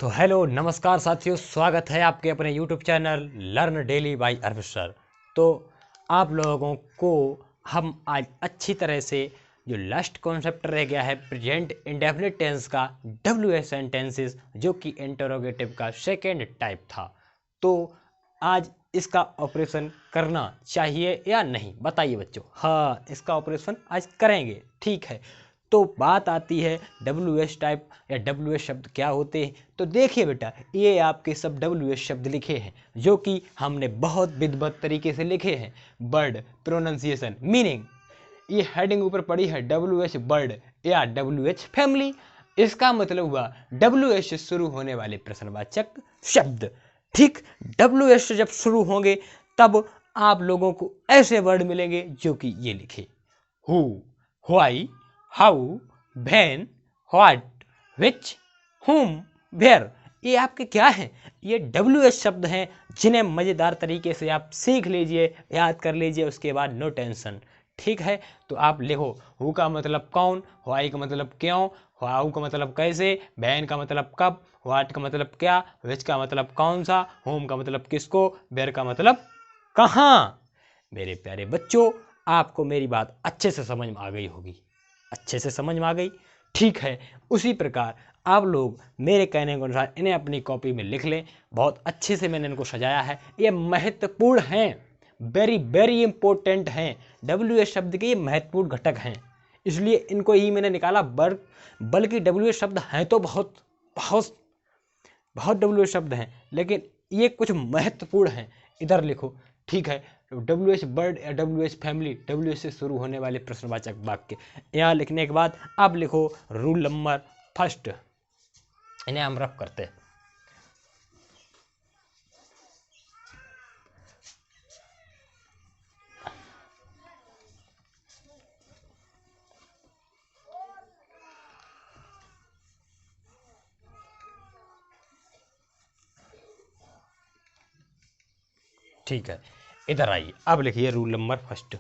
तो हेलो नमस्कार साथियों, स्वागत है आपके अपने YouTube channel learn daily by Arvind sir. तो आप लोगों को हम आज अच्छी तरह से जो लास्ट कॉन्सेप्ट रह गया है प्रेजेंट इंडेफिनिट टेंस का WH सेंटेंसेस, जो कि इंटरोगेटिव का सेकेंड टाइप था, तो आज इसका ऑपरेशन करना चाहिए या नहीं, बताइए बच्चों। हाँ, इसका ऑपरेशन आज करेंगे, ठीक है। तो बात आती है WH टाइप या WH शब्द क्या होते हैं। तो देखिए बेटा, ये आपके सब WH शब्द लिखे हैं जो कि हमने बहुत विधिवत तरीके से लिखे हैं। वर्ड प्रोनाउंसिएशन मीनिंग, ये हेडिंग ऊपर पड़ी है WH वर्ड या WH फैमिली। इसका मतलब हुआ WH से शुरू होने वाले प्रश्नवाचक शब्द। ठीक, WH से जब शुरू होंगे तब आप लोगों को ऐसे वर्ड मिलेंगे जो कि ये लिखे: who, why, how, when, what, which, whom, where. ये आपके क्या हैं? ये WH शब्द हैं जिन्हें मज़ेदार तरीके से आप सीख लीजिए, याद कर लीजिए, उसके बाद नो टेंशन। ठीक है, तो आप लिखो: हु का मतलब कौन, व्हाई का मतलब क्यों, हाउ का मतलब कैसे, वैन का मतलब कब, व्हाट का मतलब क्या, विच का मतलब कौन सा, होम का मतलब किसको, वेयर का मतलब कहाँ। मेरे प्यारे बच्चों, आपको मेरी बात अच्छे से समझ में आ गई होगी, अच्छे से समझ में आ गई। ठीक है, उसी प्रकार आप लोग मेरे कहने के अनुसार इन्हें अपनी कॉपी में लिख लें। बहुत अच्छे से मैंने इनको सजाया है, ये महत्वपूर्ण हैं, वेरी वेरी इंपॉर्टेंट हैं। WH शब्द के ये महत्वपूर्ण घटक हैं, इसलिए इनको ही मैंने निकाला। बल्कि WH शब्द हैं तो बहुत बहुत बहुत WH शब्द हैं, लेकिन ये कुछ महत्वपूर्ण हैं। इधर लिखो, ठीक है। WH वर्ड या WH फैमिली, WH से शुरू होने वाले प्रश्नवाचक वाक्य। यहाँ लिखने के बाद अब लिखो रूल नंबर फर्स्ट। इन्हें हम रफ करते हैं। ठीक है, इधर आइए, अब लिखिए rule number first.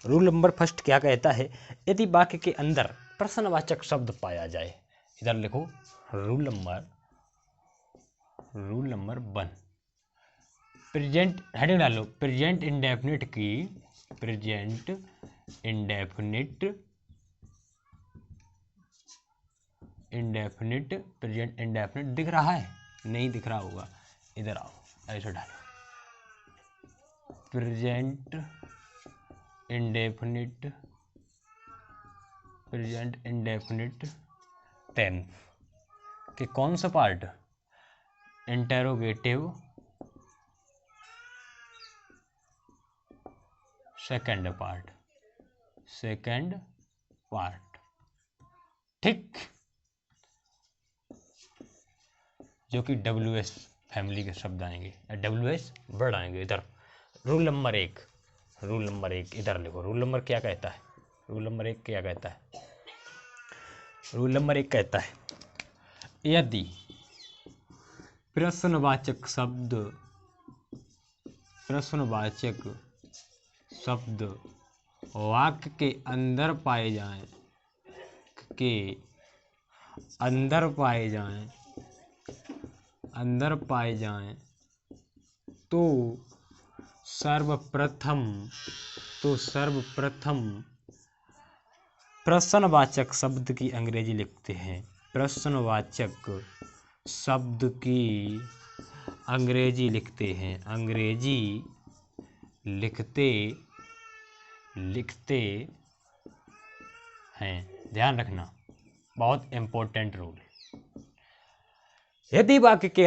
Rule number first क्या कहता है? यदि वाक्य के अंदर प्रश्नवाचक शब्द पाया जाए, इधर लिखो रूल नंबर 1। प्रेजेंट हेडिंग डालो, प्रेजेंट इंडेफिनिट की, प्रेजेंट इंडेफिनिट प्रेजेंट इंडेफिनिट दिख रहा है? नहीं दिख रहा होगा, इधर आओ, ऐसे डालो प्रेजेंट इंडेफिनिट टेंस के कौन सा पार्ट? Interrogative second part. ठीक, जो कि WH फैमिली के शब्द आएंगे या WH वर्ड आएंगे। इधर रूल नंबर एक इधर लिखो। रूल नंबर क्या कहता है? रूल नंबर एक कहता है, यदि प्रश्नवाचक शब्द वाक्य के अंदर पाए जाएं तो सर्वप्रथम प्रश्नवाचक शब्द की अंग्रेजी लिखते हैं। प्रश्नवाचक शब्द की अंग्रेजी लिखते हैं। ध्यान रखना, बहुत इंपॉर्टेंट रूल है। यदि वाक्य के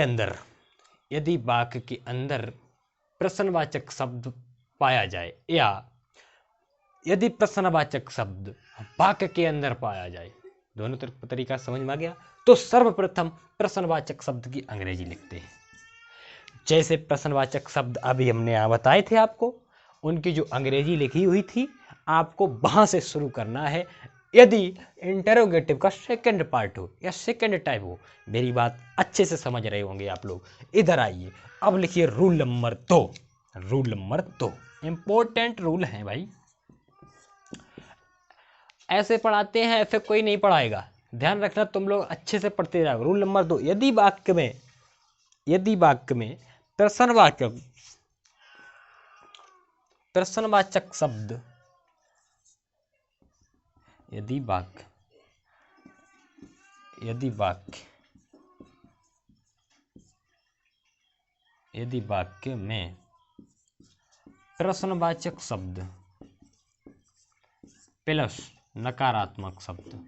अंदर प्रश्नवाचक शब्द पाया जाए, या यदि प्रश्नवाचक शब्द वाक्य के अंदर पाया जाए, दोनों तरफ तरीका समझ में आ गया, तो सर्वप्रथम प्रश्नवाचक शब्द की अंग्रेजी लिखते हैं। जैसे प्रश्नवाचक शब्द अभी हमने यहाँ बताए थे आपको, उनकी जो अंग्रेजी लिखी हुई थी, आपको वहां से शुरू करना है। यदि इंटरोगेटिव का सेकंड पार्ट हो या सेकंड टाइप हो, मेरी बात अच्छे से समझ रहे होंगे आप लोग। इधर आइए, अब लिखिए रूल नंबर 2। इंपॉर्टेंट रूल है भाई, ऐसे पढ़ाते हैं, ऐसे कोई नहीं पढ़ाएगा। ध्यान रखना, तुम लोग अच्छे से पढ़ते जाओ। रूल नंबर 2, यदि वाक्य में प्रश्नवाचक शब्द यदि वाक्य में प्रश्नवाचक शब्द प्लस नकारात्मक शब्द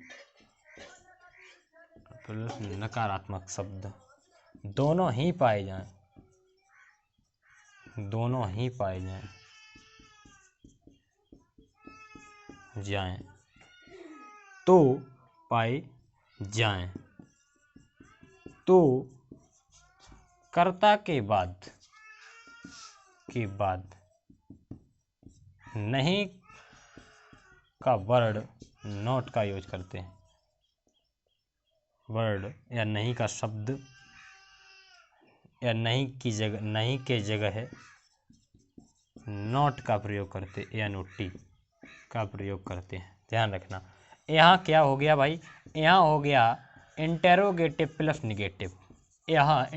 दोनों ही पाए जाएं तो कर्ता के बाद नहीं का वर्ड नॉट का यूज करते हैं। वर्ड या नहीं का शब्द या नहीं के जगह नॉट का प्रयोग करते या टी का प्रयोग करते हैं। ध्यान रखना, यहाँ क्या हो गया भाई, यहाँ हो गया इंटेरोगेटिव प्लस निगेटिव। यहाँ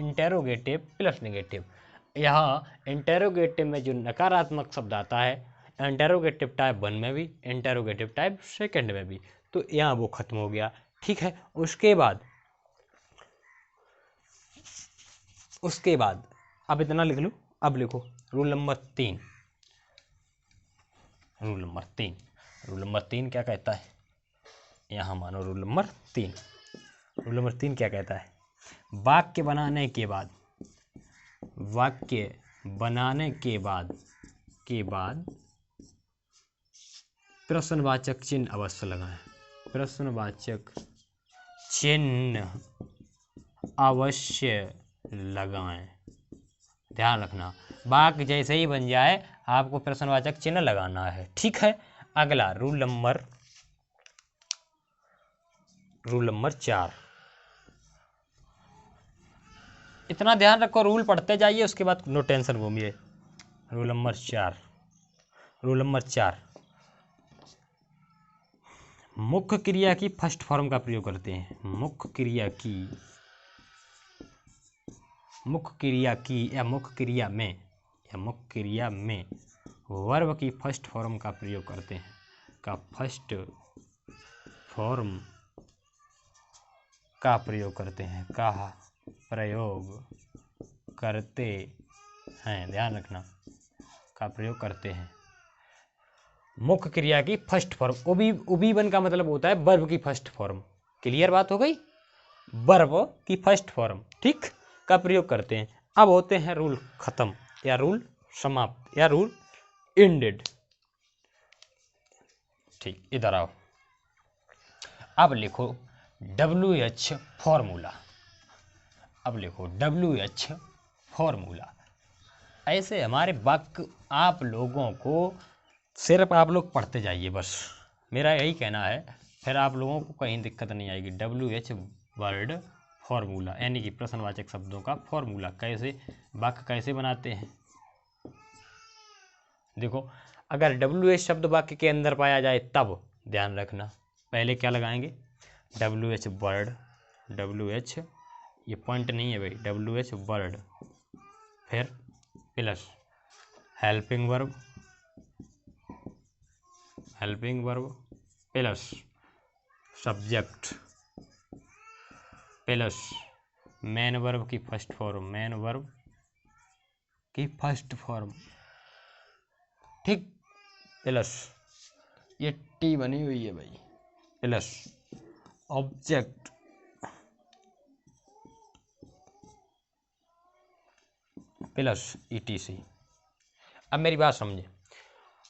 इंटेरोगेटिव में जो नकारात्मक शब्द आता है, इंटेरोगेटिव टाइप 1 में भी, इंटेरोगेटिव टाइप 2 में भी, तो यहाँ वो खत्म हो गया। ठीक है, उसके बाद अब इतना लिख लो। अब लिखो रूल नंबर 3। रूल नंबर 3 क्या कहता है, यहाँ मानो रूल नंबर 3 क्या कहता है, वाक्य बनाने के बाद प्रश्नवाचक चिन्ह अवश्य लगाएं। प्रश्नवाचक चिन्ह अवश्य लगाएं। ध्यान रखना, वाक्य जैसे ही बन जाए आपको प्रश्नवाचक चिन्ह लगाना है। ठीक है, अगला रूल नंबर 4। इतना ध्यान रखो, रूल पढ़ते जाइए, उसके बाद नो टेंशन घूमिए। रूल नंबर 4, मुख्य क्रिया की फर्स्ट फॉर्म का प्रयोग करते हैं। मुख्य क्रिया में वर्ब की फर्स्ट फॉर्म का प्रयोग करते हैं। ध्यान रखना, का प्रयोग करते हैं। मुख्य क्रिया की फर्स्ट फॉर्म, उबीबन का मतलब होता है वर्ब की फर्स्ट फॉर्म। क्लियर बात हो गई, वर्ब की फर्स्ट फॉर्म, ठीक, का प्रयोग करते हैं। अब होते हैं रूल खत्म या रूल समाप्त या रूल एंडेड। ठीक, इधर आओ। अब लिखो WH फॉर्मूला। ऐसे हमारे वाक्य आप लोगों को सिर्फ आप लोग पढ़ते जाइए, बस मेरा यही कहना है, फिर आप लोगों को कहीं दिक्कत नहीं आएगी। WH वर्ड फॉर्मूला यानी कि प्रश्नवाचक शब्दों का फॉर्मूला। वाक्य कैसे बनाते हैं, देखो, अगर WH शब्द वाक्य के अंदर पाया जाए तब ध्यान रखना, पहले क्या लगाएंगे, WH वर्ड, WH ये पॉइंट नहीं है भाई, WH वर्ड, फिर plus helping verb plus subject plus main verb की फर्स्ट फॉर्म, ठीक, प्लस ये टी बनी हुई है भाई, प्लस ऑब्जेक्ट प्लस ETC। अब मेरी बात समझे,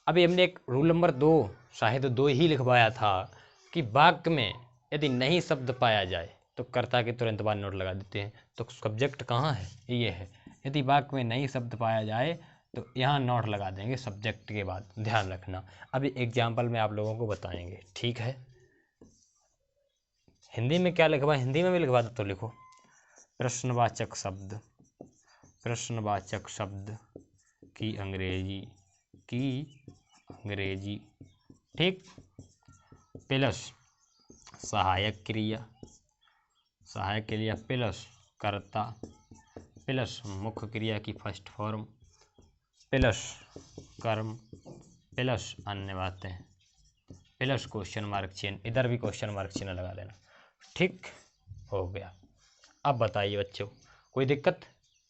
अभी हमने एक रूल नंबर 2 शायद 2 ही लिखवाया था कि वाक्य में यदि नहीं शब्द पाया जाए तो कर्ता के तुरंत बाद नोट लगा देते हैं। तो सब्जेक्ट कहाँ है, ये है। यदि वाक्य में नहीं शब्द पाया जाए तो यहाँ नोट लगा देंगे सब्जेक्ट के बाद। ध्यान रखना, अभी एग्जाम्पल में आप लोगों को बताएंगे, ठीक है। हिंदी में क्या लिखवा, हिंदी में भी लिखवा दो तो लिखो प्रश्नवाचक शब्द की अंग्रेजी, ठीक, प्लस सहायक क्रिया, सहायक क्रिया प्लस कर्ता प्लस मुख्य क्रिया की फर्स्ट फॉर्म प्लस कर्म प्लस अन्य बातें प्लस क्वेश्चन मार्क चिन्ह, इधर भी क्वेश्चन मार्क चिन्ह लगा देना। ठीक हो गया। अब बताइए बच्चों, कोई दिक्कत?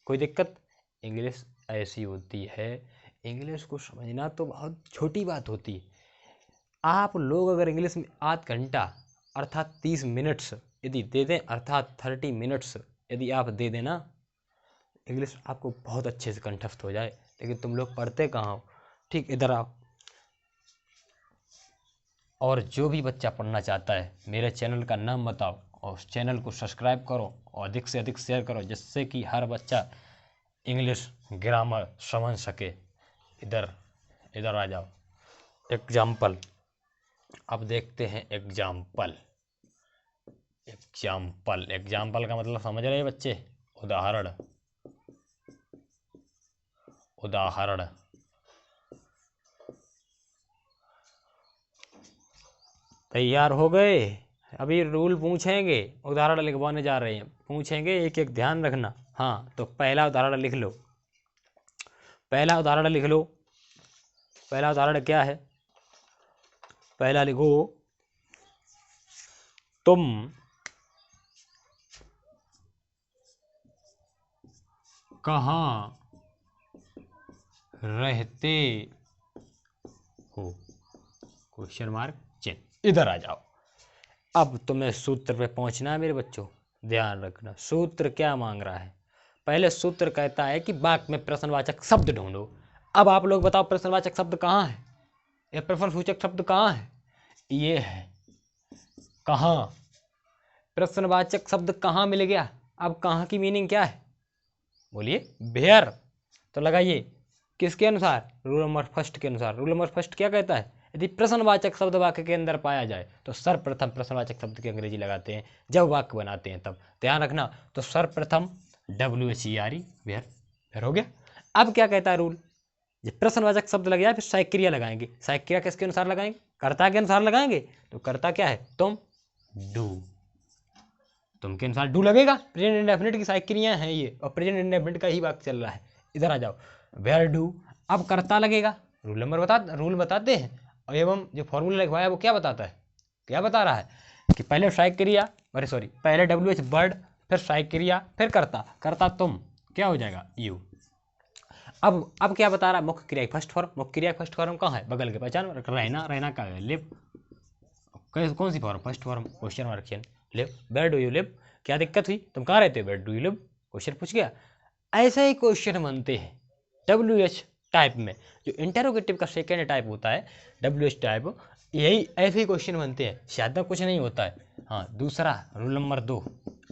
कोई दिक्कत? इंग्लिश ऐसी होती है, इंग्लिश को समझना तो बहुत छोटी बात होती है। आप लोग अगर इंग्लिश में आध घंटा अर्थात 30 मिनट्स यदि दे दें, अर्थात 30 मिनट्स यदि आप दे देना, इंग्लिश आपको बहुत अच्छे से कंठस्थ हो जाए। लेकिन तुम लोग पढ़ते कहाँ हो? ठीक, इधर आओ। और जो भी बच्चा पढ़ना चाहता है, मेरे चैनल का नाम बताओ और उस चैनल को सब्सक्राइब करो और अधिक से अधिक शेयर करो, जिससे कि हर बच्चा इंग्लिश ग्रामर समझ सके। इधर इधर आ जाओ। एग्जाम्पल, अब देखते हैं एग्जाम्पल। एग्जाम्पल, एग्जाम्पल का मतलब समझ रहे हैं बच्चे? उदाहरण, उदाहरण। तैयार हो गए? अभी रूल पूछेंगे, उदाहरण लिखवाने जा रहे हैं, पूछेंगे, एक एक ध्यान रखना। हाँ, तो पहला उदाहरण लिख लो। पहला उदाहरण लिख लो। पहला उदाहरण क्या है? पहला लिखो, तुम कहाँ रहते हो? क्वेश्चन मार्क चिन्ह। इधर आ जाओ। अब तुम्हें सूत्र पे पहुंचना है मेरे बच्चों, ध्यान रखना। सूत्र क्या मांग रहा है? पहले सूत्र कहता है कि वाक्य में प्रश्नवाचक शब्द ढूंढो। अब आप लोग बताओ, प्रश्नवाचक शब्द कहाँ है? यह प्रश्नसूचक शब्द कहाँ है? ये है। कहाँ? प्रश्नवाचक शब्द कहाँ मिल गया? अब कहाँ की मीनिंग क्या है? बोलिए। वेयर। तो लगाइए किसके अनुसार? रूल नंबर फर्स्ट के अनुसार। रूल नंबर फर्स्ट क्या कहता है? यदि प्रश्नवाचक शब्द वाक्य के अंदर पाया जाए तो सर्वप्रथम प्रश्नवाचक शब्द की अंग्रेजी लगाते हैं जब वाक्य बनाते हैं, तब ध्यान रखना। तो सर्वप्रथम WHERE, वेयर। वेयर हो गया। अब क्या कहता है रूल? जब प्रश्नवाचक शब्द लग जाए फिर सहायक क्रिया लगाएंगे। सहायक क्रिया किसके अनुसार लगाएंगे? कर्ता के अनुसार लगाएंगे। तो कर्ता क्या है? तुम, डू। तुम के अनुसार डू लगेगा। प्रेजेंट इंडेफिनिट की सहायक क्रियाएं हैं ये, और प्रेजेंट इंडेफिनिट का ही वाक्य चल रहा है। इधर आ जाओ। Where do. अब कर्ता लगेगा। रूल नंबर रूल बताते हैं, और एवं जो फॉर्मूला लिखवाया वो क्या बताता है? क्या बता रहा है? कि पहले सहायक क्रिया, अरे सॉरी, पहले WH वर्ड, फिर सहायक क्रिया, फिर कर्ता। कर्ता तुम, क्या हो जाएगा? यू। अब क्या बता रहा है? मुख्य क्रिया फर्स्ट फॉर्म। मुख्य क्रिया फर्स्ट फॉर्म कहाँ है? बगल के पहचान। रहना, रहना का है लिव। कौन सी form? First form. Question mark चिन्ह, live. Where do you live? क्या दिक्कत हुई? तुम कहाँ रहते हो? Where do you live? Question पूछ गया। ऐसे ही क्वेश्चन बनते हैं WH टाइप में। जो इंटेरोगेटिव का सेकेंड टाइप होता है, WH टाइप, यही ऐसे ही क्वेश्चन बनते हैं, ज़्यादा कुछ नहीं होता है। हाँ, दूसरा रूल नंबर 2।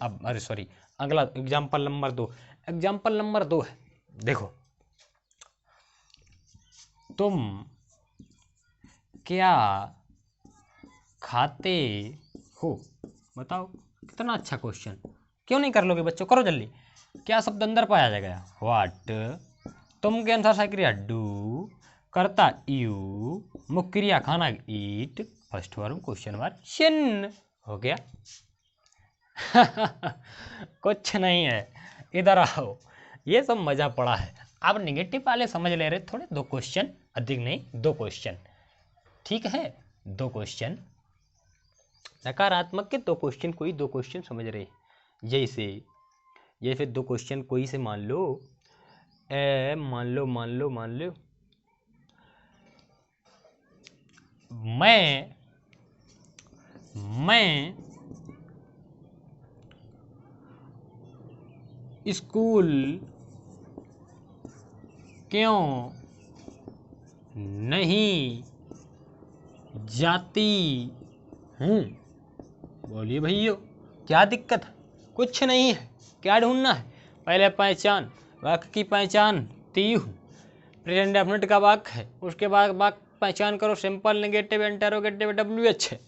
अब अरे सॉरी, अगला एग्जाम्पल नंबर 2। एग्जाम्पल नंबर 2 है, देखो, तुम क्या खाते हो? बताओ, कितना अच्छा क्वेश्चन। क्यों नहीं कर लोगे बच्चों? करो जल्दी। क्या शब्द अंदर पाया जाएगा? व्हाट। तुम के अनुसार सहायक क्रिया डू, कर्ता यू, मुख्य क्रिया खाना ईट, फर्स्ट फॉर्म क्वेश्चन मार्क चिन्ह। हो गया। कुछ नहीं है। इधर आओ, ये सब मजा पड़ा है। अब निगेटिव वाले समझ ले रहे थोड़े, 2 क्वेश्चन, अधिक नहीं, 2 क्वेश्चन, ठीक है? 2 क्वेश्चन नकारात्मक के 2 क्वेश्चन, कोई 2 क्वेश्चन समझ रहे। जैसे ये फिर 2 क्वेश्चन कोई से मान लो, मान लो मैं स्कूल क्यों नहीं जाती हूँ? बोलिए भैया, क्या दिक्कत है? कुछ नहीं है। क्या ढूंढना है? पहले पहचान, वाक्य की पहचान ती हूँ, प्रेजेंट डेफिनेट का वाक्य है, उसके बाद वाक्य पहचान करो, सिंपल, नेगेटिव, इंटरोगेटिव, WH है।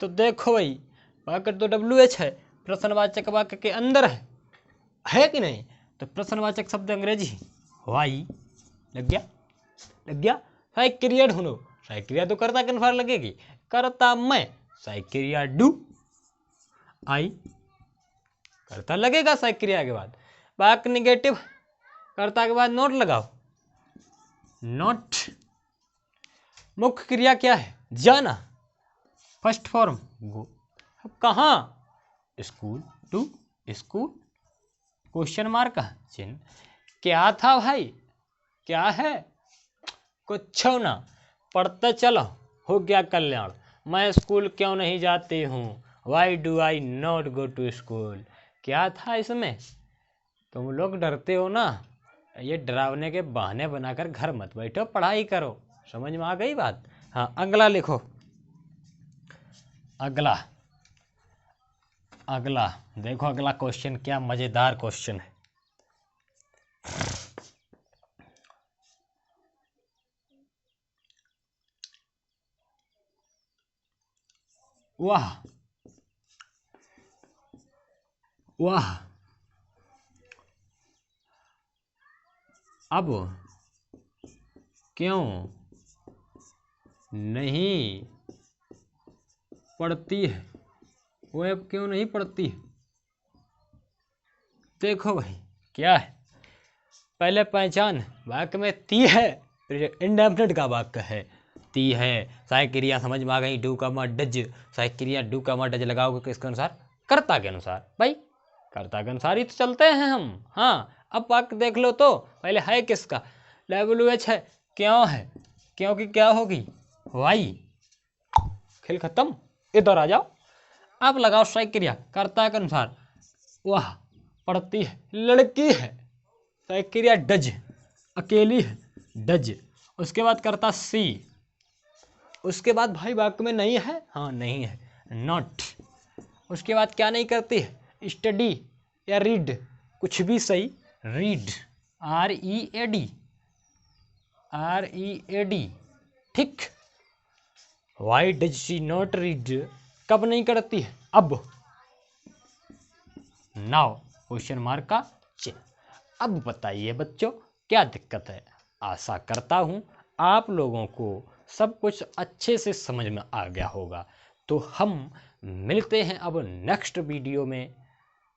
तो देखो भाई, वाक्य तो WH है, प्रश्नवाचक वाक्य के अंदर है कि नहीं? तो प्रश्नवाचक शब्द अंग्रेजी वाई। लग गया? लग गया। सहायक क्रिया ढूंढो। सहायक क्रिया तो कर्ता के अनुसार लगेगी। कर्ता मैं, सहायक क्रिया डू, आई, कर्ता लगेगा सहायक क्रिया के बाद। वाक्य निगेटिव, कर्ता के बाद नॉट लगाओ, नॉट। मुख्य क्रिया क्या है? जाना, फर्स्ट फॉर्म गो। अब कहाँ? School, to school, question mark का चिन्ह। क्या था भाई? क्या है? कुछ ना, पढ़ते चलो, हो गया कल्याण। मैं स्कूल क्यों नहीं जाती हूँ? Why do I not go to school. क्या था इसमें? तुम लोग डरते हो ना, ये डरावने के बहाने बनाकर घर मत बैठो, पढ़ाई करो। समझ में आ गई बात? हाँ, अगला लिखो। अगला अगला देखो, अगला क्वेश्चन क्या मजेदार क्वेश्चन है। वाह वाह, अब क्यों नहीं पढ़ती है? वो अब क्यों नहीं पढ़ती है? देखो भाई, क्या है? पहले पहचान, वाक्य में ती है, इंडेफिनिट का वाक्य है, ती है। सहायक क्रिया समझ में आ गई, डू का डज। सहायक क्रिया डू का डज लगाओगे किसके अनुसार? कर्ता के अनुसार। भाई कर्ता के अनुसार ही तो चलते हैं हम। हाँ, अब वाक्य देख लो तो पहले है किसका? WH है। क्यों है? क्योंकि क्या होगी? वाई। खेल खत्म, इधर आ जाओ। अब लगाओ सहायक क्रिया कर्ता के अनुसार। वह पढ़ती है, लड़की है। सहायक क्रिया डज, अकेली है, डज। उसके बाद करता सी। उसके बाद भाई वाक्य में नहीं है, हाँ नहीं है, नॉट। उसके बाद क्या नहीं करती है? स्टडी या रीड, कुछ भी सही, रीड, READ, READ, ठीक। Why does she not read, कब नहीं करती है? अब। नाउ क्वेश्चन मार्क का चिन्ह। अब बताइए बच्चों, क्या दिक्कत है? आशा करता हूं आप लोगों को सब कुछ अच्छे से समझ में आ गया होगा। तो हम मिलते हैं अब नेक्स्ट वीडियो में,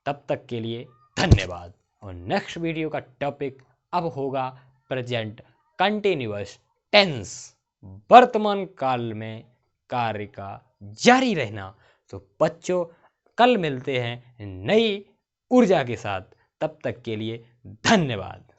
तब तक के लिए धन्यवाद। और नेक्स्ट वीडियो का टॉपिक अब होगा प्रेजेंट कंटिन्यूअस टेंस, वर्तमान काल में कार्य का जारी रहना। तो बच्चों, कल मिलते हैं नई ऊर्जा के साथ, तब तक के लिए धन्यवाद।